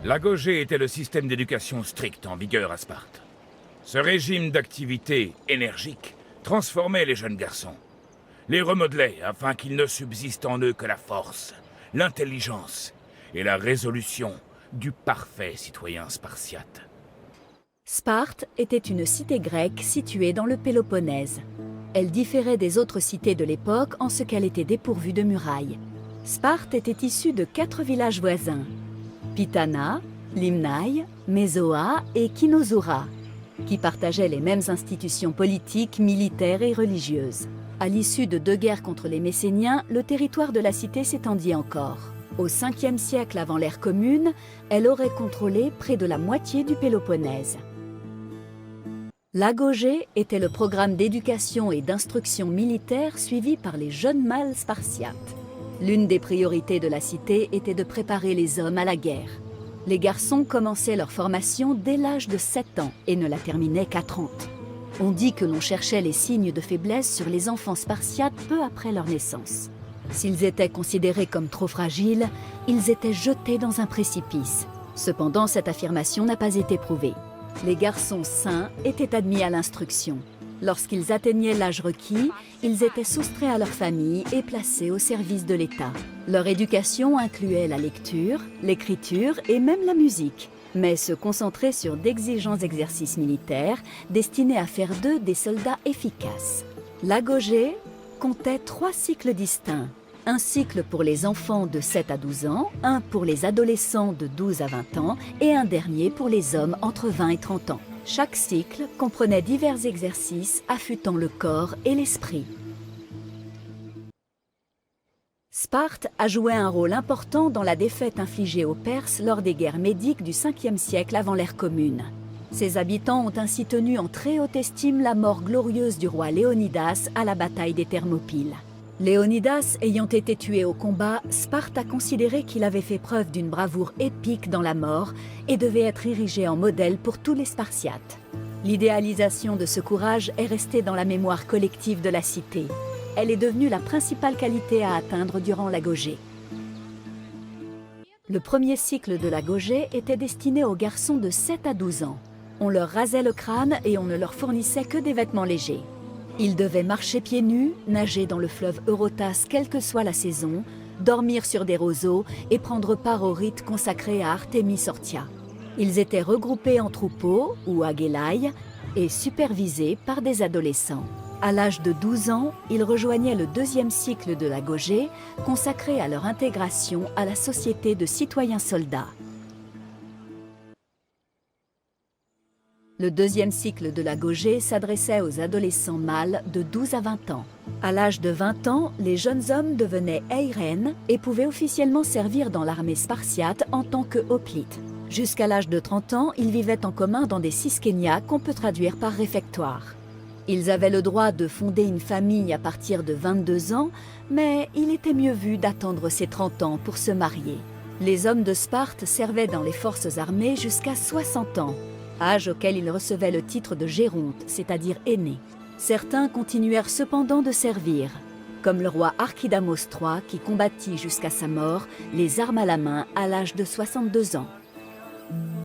L'agogé était le système d'éducation strict en vigueur à Sparte. Ce régime d'activité énergique transformait les jeunes garçons, les remodelait afin qu'il ne subsiste en eux que la force, l'intelligence et la résolution du parfait citoyen spartiate. Sparte était une cité grecque située dans le Péloponnèse. Elle différait des autres cités de l'époque en ce qu'elle était dépourvue de murailles. Sparte était issue de 4 villages voisins: Pitana, Limnaï, Mésoa et Kinozoura, qui partageaient les mêmes institutions politiques, militaires et religieuses. À l'issue de 2 guerres contre les Messéniens, le territoire de la cité s'étendit encore. Au 5e siècle avant l'ère commune, elle aurait contrôlé près de la moitié du Péloponnèse. L'agogé était le programme d'éducation et d'instruction militaire suivi par les jeunes mâles spartiates. L'une des priorités de la cité était de préparer les hommes à la guerre. Les garçons commençaient leur formation dès l'âge de 7 ans et ne la terminaient qu'à 30. On dit que l'on cherchait les signes de faiblesse sur les enfants spartiates peu après leur naissance. S'ils étaient considérés comme trop fragiles, ils étaient jetés dans un précipice. Cependant, cette affirmation n'a pas été prouvée. Les garçons sains étaient admis à l'instruction. Lorsqu'ils atteignaient l'âge requis, ils étaient soustraits à leur famille et placés au service de l'État. Leur éducation incluait la lecture, l'écriture et même la musique, mais se concentrait sur d'exigeants exercices militaires destinés à faire d'eux des soldats efficaces. L'agogé comptait 3 cycles distincts. Un cycle pour les enfants de 7 à 12 ans, un pour les adolescents de 12 à 20 ans et un dernier pour les hommes entre 20 et 30 ans. Chaque cycle comprenait divers exercices affûtant le corps et l'esprit. Sparte a joué un rôle important dans la défaite infligée aux Perses lors des guerres médiques du 5e siècle avant l'ère commune. Ses habitants ont ainsi tenu en très haute estime la mort glorieuse du roi Léonidas à la bataille des Thermopyles. Léonidas ayant été tué au combat, Sparte a considéré qu'il avait fait preuve d'une bravoure épique dans la mort et devait être érigé en modèle pour tous les Spartiates. L'idéalisation de ce courage est restée dans la mémoire collective de la cité. Elle est devenue la principale qualité à atteindre durant l'agogé. Le premier cycle de l'agogé était destiné aux garçons de 7 à 12 ans. On leur rasait le crâne et on ne leur fournissait que des vêtements légers. Ils devaient marcher pieds nus, nager dans le fleuve Eurotas quelle que soit la saison, dormir sur des roseaux et prendre part au rite consacré à Artémis Orthia. Ils étaient regroupés en troupeaux ou agélaï et supervisés par des adolescents. À l'âge de 12 ans, ils rejoignaient le 2e cycle de l'agogé, consacré à leur intégration à la société de citoyens soldats. Le 2e cycle de l'agogé s'adressait aux adolescents mâles de 12 à 20 ans. À l'âge de 20 ans, les jeunes hommes devenaient eiren et pouvaient officiellement servir dans l'armée spartiate en tant que hoplites. Jusqu'à l'âge de 30 ans, ils vivaient en commun dans des syskénias qu'on peut traduire par réfectoire. Ils avaient le droit de fonder une famille à partir de 22 ans, mais il était mieux vu d'attendre ses 30 ans pour se marier. Les hommes de Sparte servaient dans les forces armées jusqu'à 60 ans, âge auquel ils recevaient le titre de géronte, c'est-à-dire aîné. Certains continuèrent cependant de servir, comme le roi Archidamos III qui combattit jusqu'à sa mort, les armes à la main à l'âge de 62 ans.